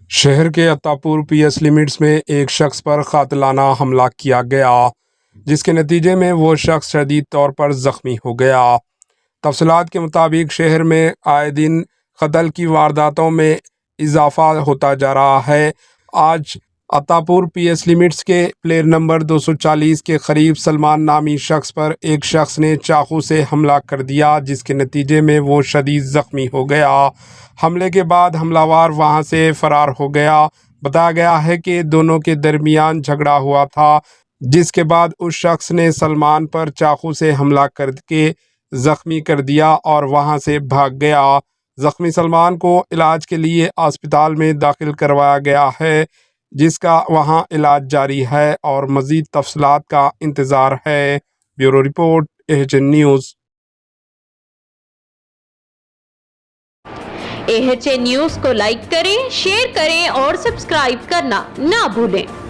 شہر کے Attapur P S limits میں ایک شخص پر قاتلانہ حملہ کیا گیا، جس کے نتیجے میں وہ شخص شدید طور پر زخمی ہو گیا۔ تفصیلات کے مطابق شہر میں آئے دن قتل کی وارداتوں میں اضافہ ہوتا جا رہا ہے۔ آج عطاپور پی ایس لمٹس کے پلیئر نمبر 240 کے قریب سلمان نامی شخص پر ایک شخص نے چاقو سے حملہ کر دیا، جس کے نتیجے میں وہ شدید زخمی ہو گیا۔ حملے کے بعد حملہ ور وہاں سے فرار ہو گیا۔ بتایا گیا ہے کہ دونوں کے درمیان جھگڑا ہوا تھا، جس کے بعد اس شخص نے سلمان پر چاقو سے حملہ کر کے زخمی کر دیا اور وہاں سے بھاگ گیا۔ زخمی سلمان کو علاج کے لیے اسپتال میں داخل کروایا گیا ہے، جس کا وہاں علاج جاری ہے اور مزید تفصیلات کا انتظار ہے۔ Bureau report AHN news. AHN news کو لائک کریں، شیئر کریں اور سبسکرائب کرنا نہ بھولیں۔